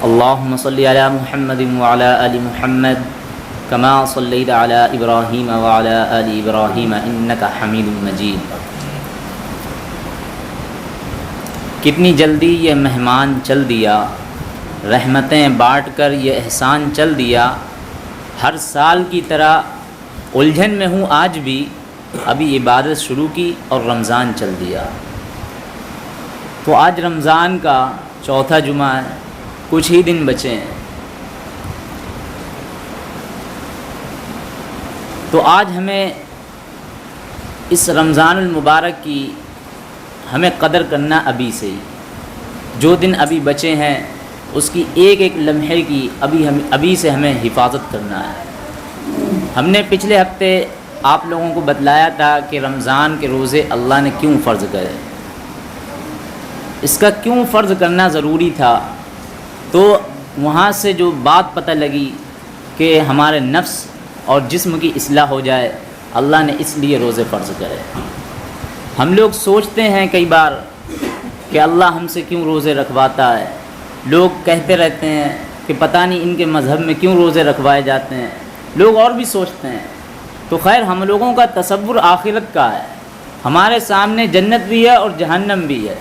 اللهم صل على محمد وعلى آل محمد كما صليت على إبراهيم وعلى آل إبراهيم إنك حميد مجيد۔ کتنی جلدی یہ مہمان چل دیا، رحمتیں بانٹ کر یہ احسان چل دیا، ہر سال کی طرح الجھن میں ہوں آج بھی، ابھی عبادت شروع کی اور رمضان چل دیا۔ تو آج رمضان کا چوتھا جمعہ ہے، کچھ ہی دن بچے ہیں، تو آج ہمیں اس رمضان المبارک کی ہمیں قدر کرنا ابھی سے ہی، جو دن ابھی بچے ہیں اس کی ایک ایک لمحے کی ابھی سے ہمیں حفاظت کرنا ہے۔ ہم نے پچھلے ہفتے آپ لوگوں کو بتلایا تھا کہ رمضان کے روزے اللہ نے کیوں فرض کرے، اس کا کیوں فرض کرنا ضروری تھا، تو وہاں سے جو بات پتہ لگی کہ ہمارے نفس اور جسم کی اصلاح ہو جائے، اللہ نے اس لیے روزے فرض کرے۔ ہم لوگ سوچتے ہیں کئی بار کہ اللہ ہم سے کیوں روزے رکھواتا ہے، لوگ کہتے رہتے ہیں کہ پتہ نہیں ان کے مذہب میں کیوں روزے رکھوائے جاتے ہیں، لوگ اور بھی سوچتے ہیں۔ تو خیر، ہم لوگوں کا تصور آخرت کا ہے، ہمارے سامنے جنت بھی ہے اور جہنم بھی ہے،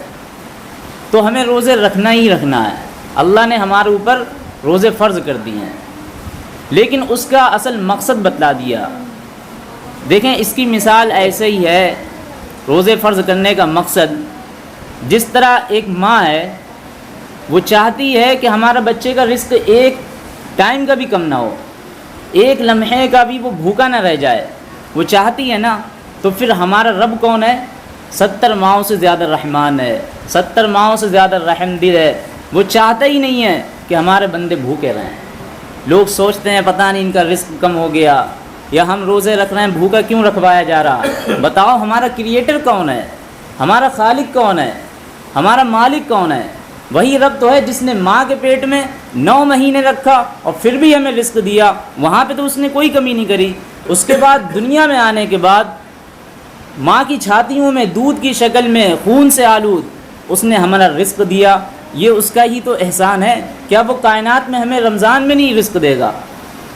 تو ہمیں روزے رکھنا ہی رکھنا ہے۔ اللہ نے ہمارے اوپر روزے فرض کر دیے ہیں، لیکن اس کا اصل مقصد بتلا دیا۔ دیکھیں، اس کی مثال ایسے ہی ہے، روزے فرض کرنے کا مقصد جس طرح ایک ماں ہے، وہ چاہتی ہے کہ ہمارا بچے کا رزق ایک ٹائم کا بھی کم نہ ہو، ایک لمحے کا بھی وہ بھوکا نہ رہ جائے، وہ چاہتی ہے نا۔ تو پھر ہمارا رب کون ہے؟ 70 ماؤں سے زیادہ رحمان ہے، 70 ماؤں سے زیادہ رحم دل ہے، وہ چاہتا ہی نہیں ہے کہ ہمارے بندے بھوکے رہیں۔ لوگ سوچتے ہیں پتہ نہیں ان کا رزق کم ہو گیا، یا ہم روزے رکھ رہے ہیں بھوکا کیوں رکھوایا جا رہا۔ بتاؤ، ہمارا کریٹر کون ہے؟ ہمارا خالق کون ہے؟ ہمارا مالک کون ہے؟ وہی رب تو ہے جس نے ماں کے پیٹ میں 9 مہینے رکھا اور پھر بھی ہمیں رزق دیا، وہاں پہ تو اس نے کوئی کمی نہیں کری۔ اس کے بعد دنیا میں آنے کے بعد ماں کی چھاتیوں میں دودھ کی شکل میں خون سے آلود اس نے ہمارا رزق دیا، یہ اس کا ہی تو احسان ہے۔ کیا وہ کائنات میں ہمیں رمضان میں نہیں رزق دے گا؟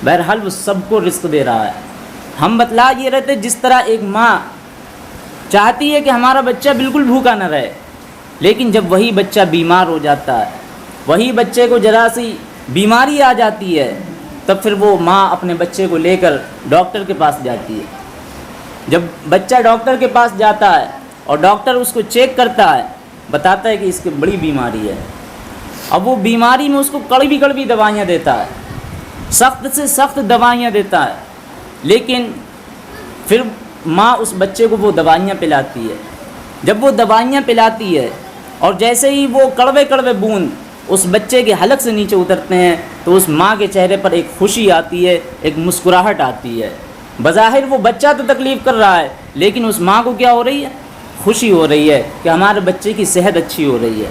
بہرحال وہ سب کو رزق دے رہا ہے۔ ہم بتلا یہ رہتے جس طرح ایک ماں چاہتی ہے کہ ہمارا بچہ بالکل بھوکا نہ رہے، لیکن جب وہی بچہ بیمار ہو جاتا ہے، وہی بچے کو ذرا سی بیماری آ جاتی ہے، تب پھر وہ ماں اپنے بچے کو لے کر ڈاکٹر کے پاس جاتی ہے۔ جب بچہ ڈاکٹر کے پاس جاتا ہے اور ڈاکٹر اس کو چیک کرتا ہے، بتاتا ہے کہ اس کی بڑی بیماری ہے، اب وہ بیماری میں اس کو کڑوی کڑوی دوائیاں دیتا ہے، سخت سے سخت دوائیاں دیتا ہے، لیکن پھر ماں اس بچے کو وہ دوائیاں پلاتی ہے۔ جب وہ دوائیاں پلاتی ہے اور جیسے ہی وہ کڑوے کڑوے بوند اس بچے کے حلق سے نیچے اترتے ہیں، تو اس ماں کے چہرے پر ایک خوشی آتی ہے، ایک مسکراہٹ آتی ہے۔ بظاہر وہ بچہ تو تکلیف کر رہا ہے، لیکن اس ماں کو کیا ہو رہی ہے؟ خوشی ہو رہی ہے کہ ہمارے بچے کی صحت اچھی ہو رہی ہے۔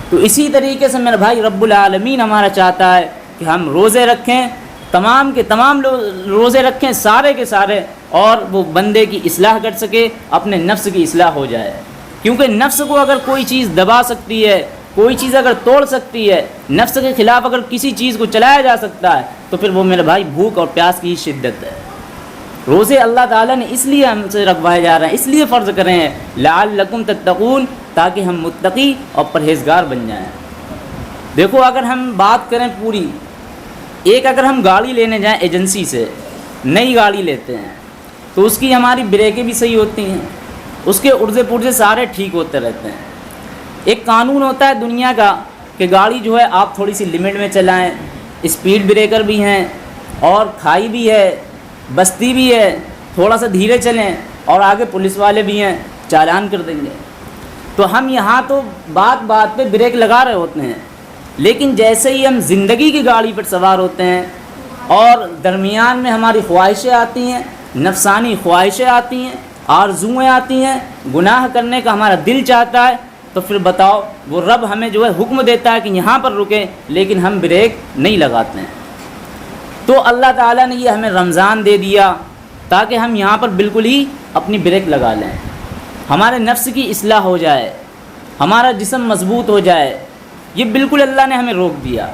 تو اسی طریقے سے میرا بھائی رب العالمین ہمارا چاہتا ہے کہ ہم روزے رکھیں، تمام کے تمام روزے رکھیں، سارے کے سارے، اور وہ بندے کی اصلاح کر سکے، اپنے نفس کی اصلاح ہو جائے۔ کیونکہ نفس کو اگر کوئی چیز دبا سکتی ہے، کوئی چیز اگر توڑ سکتی ہے، نفس کے خلاف اگر کسی چیز کو چلایا جا سکتا ہے، تو پھر وہ میرے بھائی بھوک اور پیاس کی شدت ہے۔ روزے اللہ تعالیٰ نے اس لیے ہم سے رکھوائے جا رہے ہیں، اس لیے فرض کرے ہیں، لعلکم تتقون، تاکہ ہم متقی اور پرہیزگار بن جائیں۔ دیکھو، اگر ہم بات کریں پوری، اگر ہم گاڑی لینے جائیں ایجنسی سے، نئی گاڑی لیتے ہیں، تو اس کی ہماری بریکیں بھی صحیح ہوتی ہیں، اس کے ارزے پرزے سارے ٹھیک ہوتے رہتے ہیں۔ ایک قانون ہوتا ہے دنیا کا کہ گاڑی جو ہے آپ تھوڑی سی لمٹ میں چلائیں، اسپیڈ بریکر بھی ہیں، اور کھائی بھی ہے، بستی بھی ہے، تھوڑا سا دھیرے چلیں، اور آگے پولیس والے بھی ہیں، چالان کر دیں گے۔ تو ہم یہاں تو بات بات پہ بریک لگا رہے ہوتے ہیں، لیکن جیسے ہی ہم زندگی کی گاڑی پر سوار ہوتے ہیں اور درمیان میں ہماری خواہشیں آتی ہیں، نفسانی خواہشیں آتی ہیں، آرزوئیں آتی ہیں، گناہ کرنے کا ہمارا دل چاہتا ہے، تو پھر بتاؤ، وہ رب ہمیں جو ہے حکم دیتا ہے کہ یہاں پر رکیں، لیکن ہم بریک نہیں لگاتے ہیں۔ تو اللہ تعالیٰ نے یہ ہمیں رمضان دے دیا تاکہ ہم یہاں پر بالکل ہی اپنی بریک لگا لیں، ہمارے نفس کی اصلاح ہو جائے، ہمارا جسم مضبوط ہو جائے۔ یہ بالکل اللہ نے ہمیں روک دیا۔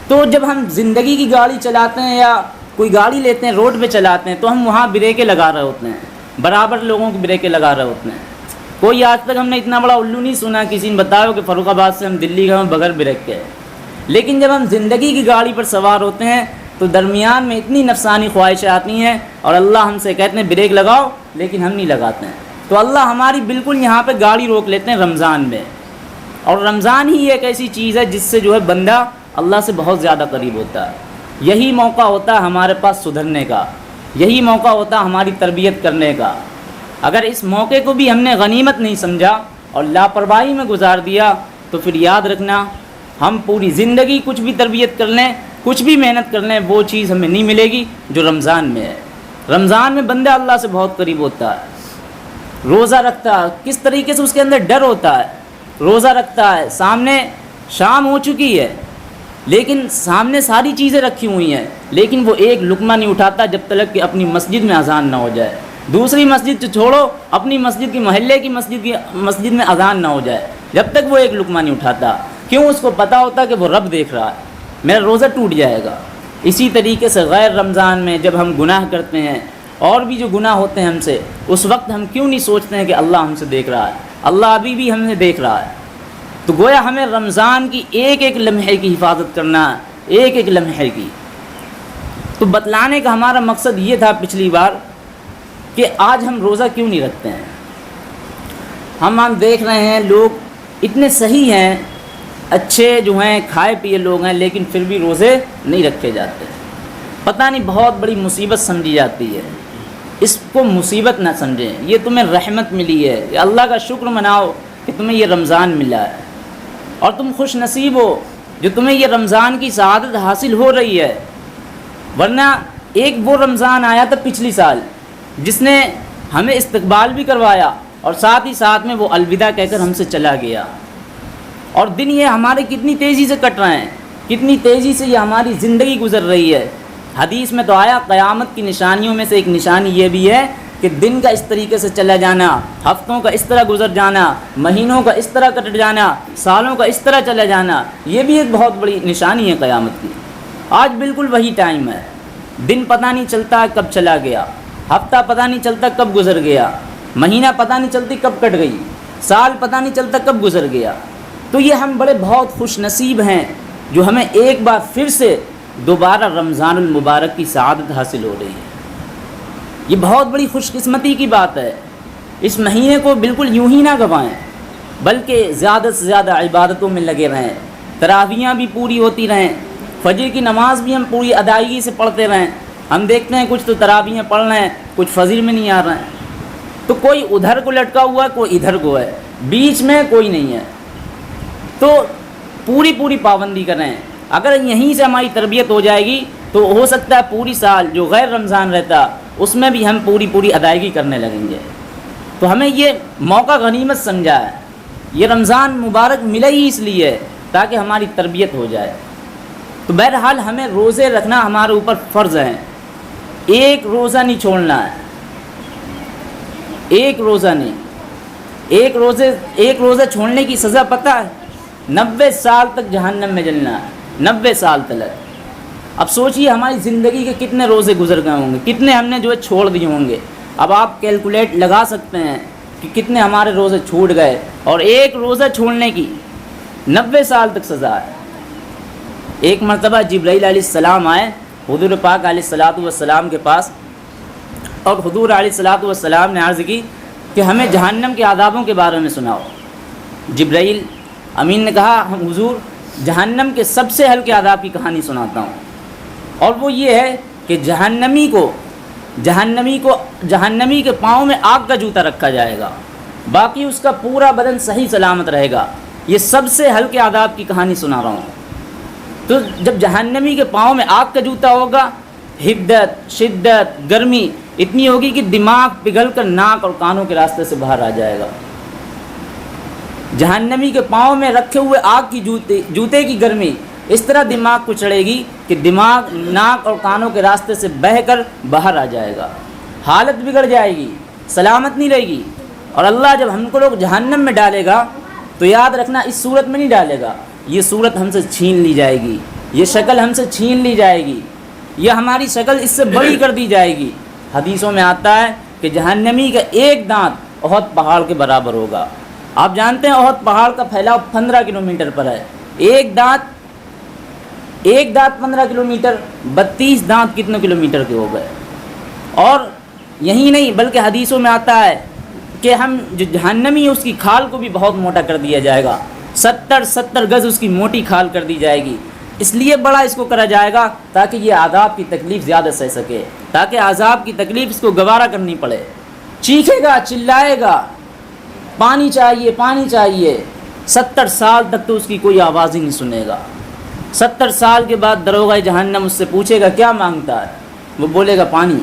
تو جب ہم زندگی کی گاڑی چلاتے ہیں یا کوئی گاڑی لیتے ہیں روڈ پہ چلاتے ہیں تو ہم وہاں بریکیں لگا رہے ہوتے ہیں، برابر لوگوں کی بریکیں لگا رہے ہوتے ہیں۔ کوئی آج تک ہم نے اتنا بڑا الو نہیں سنا کسی نے بتایا کہ فاروق آباد سے ہم دلی گئے بغیر بریک کے۔ لیکن جب ہم زندگی کی گاڑی پر سوار ہوتے ہیں تو درمیان میں اتنی نفسانی خواہشیں آتی ہیں اور اللہ ہم سے کہتے ہیں بریک لگاؤ، لیکن ہم نہیں لگاتے ہیں۔ تو اللہ ہماری بالکل یہاں پہ گاڑی روک لیتے ہیں رمضان میں، اور رمضان ہی ایک ایسی چیز ہے جس سے جو ہے بندہ اللہ سے بہت زیادہ قریب ہوتا ہے۔ یہی موقع ہوتا ہے ہمارے پاس سدھرنے کا، یہی موقع ہوتا ہے ہماری تربیت کرنے کا۔ اگر اس موقع کو بھی ہم نے غنیمت نہیں سمجھا اور لاپرواہی میں گزار دیا تو پھر یاد رکھنا ہم پوری زندگی کچھ بھی تربیت کر لیں، کچھ بھی محنت کر لیں، وہ چیز ہمیں نہیں ملے گی جو رمضان میں ہے۔ رمضان میں بندہ اللہ سے بہت قریب ہوتا ہے، روزہ رکھتا ہے، کس طریقے سے اس کے اندر ڈر ہوتا ہے، روزہ رکھتا ہے، سامنے شام ہو چکی ہے لیکن سامنے ساری چیزیں رکھی ہوئی ہیں، لیکن وہ ایک لقمہ نہیں اٹھاتا جب تک کہ اپنی مسجد میں اذان نہ ہو جائے۔ دوسری مسجد سے چھوڑو، اپنی مسجد کی محلے کی مسجد میں اذان نہ ہو جائے جب تک وہ ایک لقمہ نہیں اٹھاتا۔ کیوں؟ اس کو پتہ ہوتا کہ وہ رب دیکھ رہا ہے، میرا روزہ ٹوٹ جائے گا۔ اسی طریقے سے غیر رمضان میں جب ہم گناہ کرتے ہیں اور بھی جو گناہ ہوتے ہیں ہم سے، اس وقت ہم کیوں نہیں سوچتے ہیں کہ اللہ ہم سے دیکھ رہا ہے، اللہ ابھی بھی ہمیں دیکھ رہا ہے۔ تو گویا ہمیں رمضان کی ایک ایک لمحے کی حفاظت کرنا ہے، ایک ایک لمحے کی۔ تو بتلانے کا ہمارا مقصد یہ تھا پچھلی بار کہ آج ہم روزہ کیوں نہیں رکھتے ہیں۔ ہم دیکھ رہے ہیں لوگ اتنے صحیح ہیں، اچھے جو ہیں، کھائے پیے لوگ ہیں، لیکن پھر بھی روزے نہیں رکھے جاتے۔ پتہ نہیں بہت بڑی مصیبت سمجھی جاتی ہے، اس کو مصیبت نہ سمجھیں، یہ تمہیں رحمت ملی ہے، یہ اللہ کا شکر مناؤ کہ تمہیں یہ رمضان ملا ہے، اور تم خوش نصیب ہو جو تمہیں یہ رمضان کی سعادت حاصل ہو رہی ہے۔ ورنہ ایک وہ رمضان آیا تھا پچھلی سال جس نے ہمیں استقبال بھی کروایا اور ساتھ ہی ساتھ میں وہ الوداع کہہ کر ہم سے چلا گیا، اور دن یہ ہمارے کتنی تیزی سے کٹ رہے ہیں، کتنی تیزی سے یہ ہماری زندگی گزر رہی ہے۔ حدیث میں تو آیا قیامت کی نشانیوں میں سے ایک نشانی یہ بھی ہے کہ دن کا اس طریقے سے چلا جانا، ہفتوں کا اس طرح گزر جانا، مہینوں کا اس طرح کٹ جانا، سالوں کا اس طرح چلا جانا، یہ بھی ایک بہت بڑی نشانی ہے قیامت کی۔ آج بالکل وہی ٹائم ہے، دن پتہ نہیں چلتا کب چلا گیا، ہفتہ پتہ نہیں چلتا کب گزر گیا، مہینہ پتہ نہیں چلتی کب کٹ گئی، سال پتہ نہیں چلتا کب گزر گیا۔ تو یہ ہم بڑے بہت خوش نصیب ہیں جو ہمیں ایک بار پھر سے دوبارہ رمضان المبارک کی سعادت حاصل ہو رہی ہے۔ یہ بہت بڑی خوش قسمتی کی بات ہے۔ اس مہینے کو بالکل یوں ہی نہ گنوائیں، بلکہ زیادہ سے زیادہ عبادتوں میں لگے رہیں، تراویحیں بھی پوری ہوتی رہیں، فجر کی نماز بھی ہم پوری ادائیگی سے پڑھتے رہیں۔ ہم دیکھتے ہیں کچھ تو تراویحیں پڑھ رہے ہیں، کچھ فجر میں نہیں آ رہے ہیں، تو کوئی ادھر کو لٹکا ہوا ہے، کوئی ادھر کو ہے، بیچ میں کوئی نہیں ہے۔ تو پوری پابندی کریں۔ اگر یہیں سے ہماری تربیت ہو جائے گی تو ہو سکتا ہے پوری سال جو غیر رمضان رہتا اس میں بھی ہم پوری ادائیگی کرنے لگیں گے۔ تو ہمیں یہ موقع غنیمت سمجھا ہے، یہ رمضان مبارک ملا ہی اس لیے تاکہ ہماری تربیت ہو جائے۔ تو بہرحال ہمیں روزے رکھنا ہمارے اوپر فرض ہے، ایک روزہ نہیں چھوڑنا ہے، ایک روزہ نہیں۔ ایک روزہ چھوڑنے کی سزا پتہ ہے، 90 سال تک جہنم میں جلنا ہے، 90 سال تک۔ اب سوچئے ہماری زندگی کے کتنے روزے گزر گئے ہوں گے، کتنے ہم نے جو ہے چھوڑ دیے ہوں گے۔ اب آپ کیلکولیٹ لگا سکتے ہیں کہ کتنے ہمارے روزے چھوٹ گئے، اور ایک روزہ چھوڑنے کی 90 سال تک سزا ہے۔ ایک مرتبہ جبرائیل علیہ السلام آئے حضور پاک علیہ الصلوۃ والسلام کے پاس، اور حضور علیہ الصلوۃ والسلام نے عرض کی کہ ہمیں جہنم کے عذابوں کے بارے میں سناؤ۔ جبرائیل امین نے کہا ہم حضور جہنم کے سب سے ہلکے عذاب کی کہانی سناتا ہوں، اور وہ یہ ہے کہ جہنمی کے پاؤں میں آگ کا جوتا رکھا جائے گا، باقی اس کا پورا بدن صحیح سلامت رہے گا۔ یہ سب سے ہلکے عذاب کی کہانی سنا رہا ہوں۔ تو جب جہنمی کے پاؤں میں آگ کا جوتا ہوگا، حدت، شدت، گرمی اتنی ہوگی کہ دماغ پگھل کر ناک اور کانوں کے راستے سے باہر آ جائے گا۔ جہنمی کے پاؤں میں رکھے ہوئے آگ کی جوتے کی گرمی اس طرح دماغ کو چڑھے گی کہ دماغ ناک اور کانوں کے راستے سے بہہ کر باہر آ جائے گا، حالت بگڑ جائے گی، سلامت نہیں رہے گی۔ اور اللہ جب ہم کو لوگ جہنم میں ڈالے گا تو یاد رکھنا اس صورت میں نہیں ڈالے گا، یہ صورت ہم سے چھین لی جائے گی، یہ شکل ہم سے چھین لی جائے گی، یہ ہماری شکل اس سے بڑی کر دی جائے گی۔ حدیثوں میں آتا ہے کہ جہنمی کا ایک دانت احد پہاڑ کے برابر ہوگا۔ آپ جانتے ہیں احد پہاڑ کا پھیلاؤ 15 کلومیٹر پر ہے، ایک دانت 15 کلومیٹر، 32 دانت کتنے کلومیٹر کے ہو گئے۔ اور یہی نہیں بلکہ حدیثوں میں آتا ہے کہ ہم جو جہنمی ہے اس کی کھال کو بھی بہت موٹا کر دیا جائے گا، 70 گز اس کی موٹی کھال کر دی جائے گی۔ اس لیے بڑا اس کو کرا جائے گا تاکہ یہ عذاب کی تکلیف زیادہ سہ سکے، تاکہ عذاب کی تکلیف اس کو گوارا کرنی پڑے۔ چیخے گا، چلائے گا، پانی چاہیے، پانی چاہیے، 70 سال تک تو اس کی کوئی آواز ہی نہیں سنے گا۔ 70 سال کے بعد دروغہ جہنم اس سے پوچھے گا کیا مانگتا ہے، وہ بولے گا پانی۔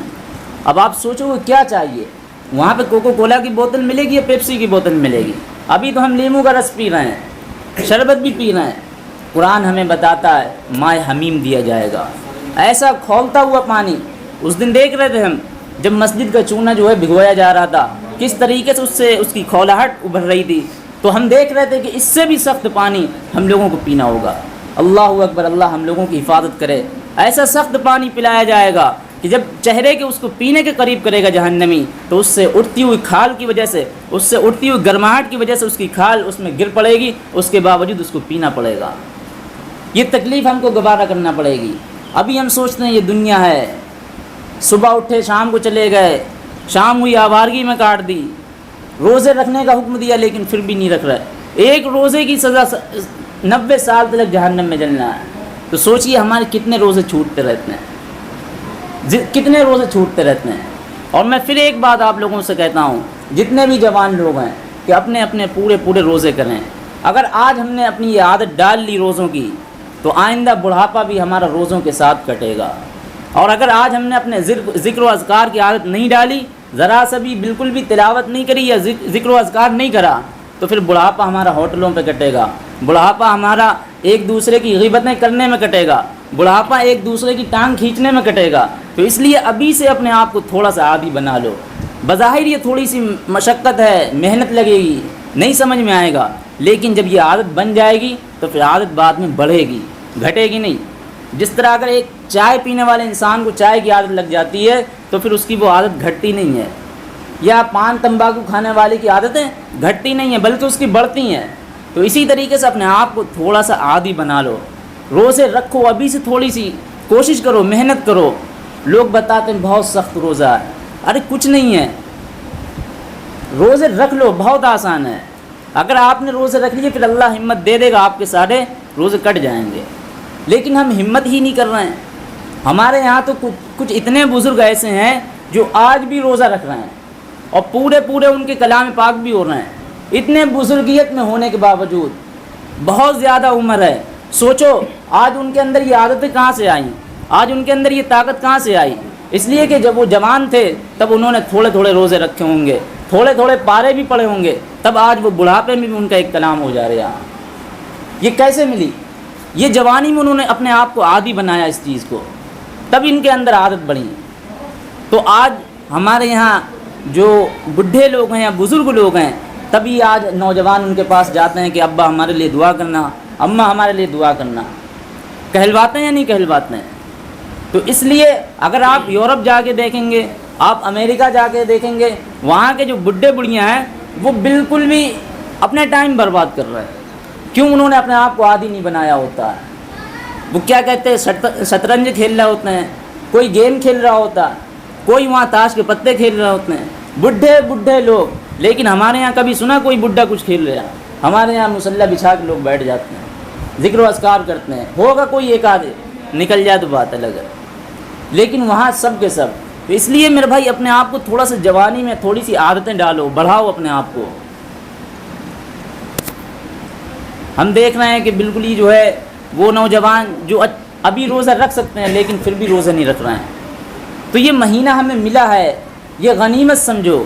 اب آپ سوچو گے کیا چاہیے، وہاں پہ کوکو کولا کی بوتل ملے گی یا پیپسی کی بوتل ملے گی؟ ابھی تو ہم لیمو کا رس پی رہے ہیں، شربت بھی پی رہے ہیں۔ قرآن ہمیں بتاتا ہے مائے حمیم دیا جائے گا، ایسا کھولتا ہوا پانی۔ اس دن دیکھ رہے تھے ہم جب مسجد کا چونا جو ہے بھگویا جا رہا تھا، کس طریقے سے اس کی کھولاہٹ ابھر رہی تھی، تو ہم دیکھ رہے تھے کہ اس سے بھی سخت پانی ہم لوگوں کو پینا ہوگا۔ اللہ اکبر، اللہ ہم لوگوں کی حفاظت کرے۔ ایسا سخت پانی پلایا جائے گا کہ جب چہرے کے اس کو پینے کے قریب کرے گا جہنمی تو اس سے اٹھتی ہوئی کھال کی وجہ سے، اس سے اٹھتی ہوئی گرماہٹ کی وجہ سے اس کی کھال اس میں گر پڑے گی، اس کے باوجود اس کو پینا پڑے گا۔ یہ تکلیف ہم کو گوارا کرنا پڑے گی۔ ابھی ہم سوچتے ہیں یہ دنیا ہے، صبح اٹھے شام کو چلے گئے، شام ہوئی آوارگی میں کاٹ دی، روزے رکھنے کا حکم دیا لیکن پھر بھی نہیں رکھ رہے، ایک روزے کی سزا 90 سال تک جہنم میں جلنا ہے۔ تو سوچئے ہمارے کتنے روزے چھوٹتے رہتے ہیں، کتنے روزے چھوٹتے رہتے ہیں۔ اور میں پھر ایک بات آپ لوگوں سے کہتا ہوں، جتنے بھی جوان لوگ ہیں کہ اپنے اپنے پورے روزے کریں۔ اگر آج ہم نے اپنی یہ عادت ڈال لی روزوں کی تو آئندہ بڑھاپا بھی ہمارا روزوں کے ساتھ کٹے گا۔ اور اگر آج ہم نے اپنے ذکر و اذکار کی عادت نہیں ڈالی، ذرا سا بھی بالکل بھی تلاوت نہیں کری یا ذکر و اذکار نہیں کرا، تو پھر بڑھاپا ہمارا ہوٹلوں پہ کٹے گا، بڑھاپا ہمارا ایک دوسرے کی غیبتیں کرنے میں کٹے گا، بڑھاپا ایک دوسرے کی ٹانگ کھینچنے میں کٹے گا۔ تو اس لیے ابھی سے اپنے آپ کو تھوڑا سا عادی بنا لو۔ بظاہر یہ تھوڑی سی مشقت ہے، محنت لگے گی، نہیں سمجھ میں آئے گا، لیکن جب یہ عادت بن جائے گی تو پھر عادت بعد میں بڑھے گی، گھٹے گی نہیں۔ جس طرح اگر ایک چائے پینے والے انسان کو چائے کی عادت لگ جاتی ہے تو پھر اس کی وہ عادت گھٹتی نہیں ہے، یا پان تمباکو کھانے والے کی عادتیں گھٹتی نہیں ہیں بلکہ اس کی بڑھتی ہیں۔ تو اسی طریقے سے اپنے آپ کو تھوڑا سا عادی بنا لو، روزے رکھو، ابھی سے تھوڑی سی کوشش کرو، محنت کرو۔ لوگ بتاتے ہیں بہت سخت روزہ ہے، ارے کچھ نہیں ہے، روزے رکھ لو، بہت آسان ہے۔ اگر آپ نے روزے رکھ لیے پھر اللہ ہمت دے دے گا، آپ کے سارے روزے کٹ جائیں گے۔ لیکن ہم ہمت ہی نہیں کر رہے ہیں۔ ہمارے یہاں تو کچھ اتنے بزرگ ایسے ہیں جو آج بھی روزہ رکھ رہے ہیں اور پورے ان کے کلام پاک بھی ہو رہے ہیں، اتنے بزرگیت میں ہونے کے باوجود، بہت زیادہ عمر ہے۔ سوچو آج ان کے اندر یہ عادتیں کہاں سے آئیں، آج ان کے اندر یہ طاقت کہاں سے آئی؟ اس لیے کہ جب وہ جوان تھے تب انہوں نے تھوڑے روزے رکھے ہوں گے، تھوڑے پارے بھی پڑے ہوں گے، تب آج وہ بڑھاپے میں بھی ان کا ایک کلام ہو جا رہا۔ یہ کیسے ملی؟ یہ جوانی میں انہوں نے اپنے آپ کو عادی بنایا اس چیز کو، تب ان کے اندر عادت بڑھی۔ تو آج ہمارے یہاں جو بڈھے لوگ ہیں یا بزرگ لوگ ہیں، تبھی آج نوجوان ان کے پاس جاتے ہیں کہ ابا ہمارے لیے دعا کرنا، اماں ہمارے لیے دعا کرنا۔ کہلواتے ہیں یا نہیں کہلواتے ہیں؟ تو اس لیے اگر آپ یورپ جا کے دیکھیں گے، آپ امریکہ جا کے دیکھیں گے، وہاں کے جو بڈھے بڑھیاں ہیں وہ بالکل بھی اپنے ٹائم برباد کر رہے ہیں۔ کیوں؟ انہوں نے اپنے آپ کو عادی نہیں بنایا ہوتا ہے۔ وہ کیا کہتے ہیں، شطرنج کھیل رہے ہوتے ہیں، کوئی گیم کھیل رہا ہوتا ہے، کوئی وہاں تاش کے پتے کھیل رہے ہوتے ہیں، بڈھے لوگ۔ لیکن ہمارے یہاں کبھی سنا کوئی بڈھا کچھ کھیل رہا ہے؟ ہمارے یہاں مصلی بچھا کے لوگ بیٹھ جاتے ہیں، ذکر و اذکار کرتے ہیں، ہوگا کوئی ایک آدھے نکل جائے تو بات الگ ہے، لیکن وہاں سب کے سب۔ تو اس لیے میرے بھائی اپنے آپ کو تھوڑا سا جوانی میں تھوڑی سی عادتیں ڈالو، بڑھاؤ اپنے آپ کو۔ ہم دیکھ رہے ہیں کہ بالکل ہی جو ہے وہ نوجوان جو ابھی روزہ رکھ سکتے ہیں لیکن پھر بھی روزہ نہیں رکھ رہے ہیں۔ تو یہ مہینہ ہمیں ملا ہے، یہ غنیمت سمجھو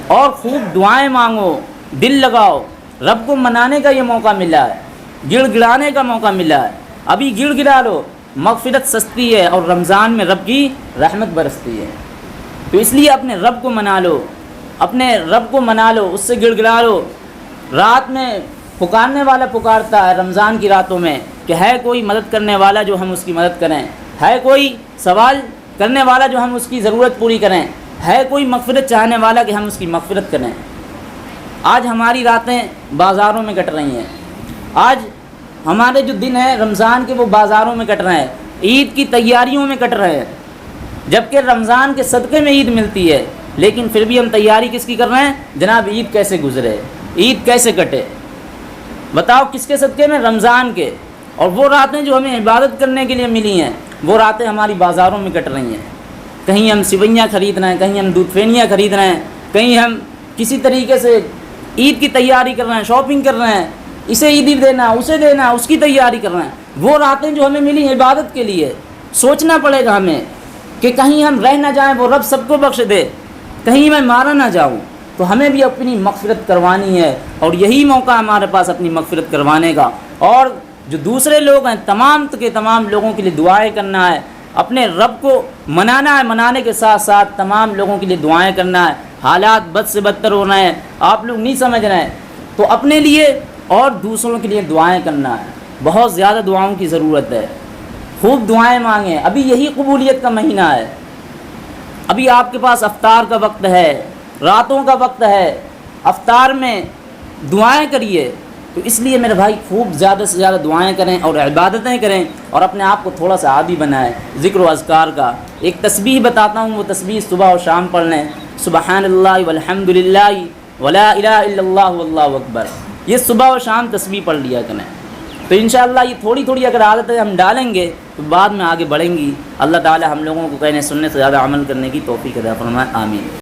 اور خوب دعائیں مانگو، دل لگاؤ۔ رب کو منانے کا یہ موقع ملا ہے، گڑ گڑانے کا موقع ملا ہے، ابھی گڑ گڑا لو، مغفرت سستی ہے اور رمضان میں رب کی رحمت برستی ہے۔ تو اس لیے اپنے رب کو منا لو، اپنے رب کو منا لو، اس سے گڑ گڑا لو۔ رات میں پکارنے والا پکارتا ہے رمضان کی راتوں میں، کہ ہے کوئی مدد کرنے والا جو ہم اس کی مدد کریں، ہے کوئی سوال کرنے والا جو ہم اس کی ضرورت پوری کریں، ہے کوئی مغفرت چاہنے والا کہ ہم اس کی مغفرت کریں۔ آج ہماری راتیں بازاروں میں کٹ رہی ہیں، آج ہمارے جو دن ہیں رمضان کے وہ بازاروں میں کٹ رہے ہیں، عید کی تیاریوں میں کٹ رہے ہیں، جبکہ رمضان کے صدقے میں عید ملتی ہے، لیکن پھر بھی ہم تیاری کس کی کر رہے ہیں؟ جناب عید کیسے گزرے، عید کیسے کٹے، بتاؤ کس کے صدقے میں؟ رمضان کے۔ اور وہ راتیں جو ہمیں عبادت کرنے کے لیے ملی ہیں وہ راتیں ہماری بازاروں میں کٹ رہی ہیں، کہیں ہم سوئیاں خرید رہے ہیں، کہیں ہم دودھ پھینیاں خرید رہے ہیں، کہیں ہم کسی طریقے سے عید کی تیاری کر رہے ہیں، شاپنگ کر رہے ہیں، اسے عیدی دینا، اسے دینا، اس کی تیاری کر رہے ہیں۔ وہ راتیں جو ہمیں ملی عبادت کے لیے، سوچنا پڑے گا ہمیں کہ کہیں ہم رہ نہ جائیں، وہ رب سب کو بخش دے، کہیں میں مارا نہ جاؤں، تو ہمیں بھی اپنی مغفرت کروانی ہے، اور یہی موقع ہمارے پاس اپنی مغفرت کروانے کا۔ اور جو دوسرے لوگ ہیں تمام کے تمام لوگوں کے لیے دعائیں کرنا ہے، اپنے رب کو منانا ہے، منانے کے ساتھ ساتھ تمام لوگوں کے لیے دعائیں کرنا ہے۔ حالات بد سے بدتر ہو رہے ہیں، آپ لوگ نہیں سمجھ رہے ہیں، تو اپنے لیے اور دوسروں کے لیے دعائیں کرنا ہے، بہت زیادہ دعاؤں کی ضرورت ہے، خوب دعائیں مانگیں، ابھی یہی قبولیت کا مہینہ ہے، ابھی آپ کے پاس افطار کا وقت ہے، راتوں کا وقت ہے، افطار میں دعائیں کریے۔ تو اس لیے میرے بھائی خوب زیادہ سے زیادہ دعائیں کریں اور عبادتیں کریں، اور اپنے آپ کو تھوڑا سا عادی بنائیں ذکر و اذکار کا۔ ایک تسبیح بتاتا ہوں، وہ تسبیح صبح و شام پڑھ لیں، سبحان اللہ والحمد للہ ولا الہ الا اللہ واللہ اکبر، یہ صبح و شام تسبیح پڑھ لیا کریں۔ تو انشاءاللہ یہ تھوڑی تھوڑی اگر عادتیں ہم ڈالیں گے تو بعد میں آگے بڑھیں گی۔ اللہ تعالی ہم لوگوں کو کہنے سننے سے زیادہ عمل کرنے کی توفیق عطا فرمائے، آمین۔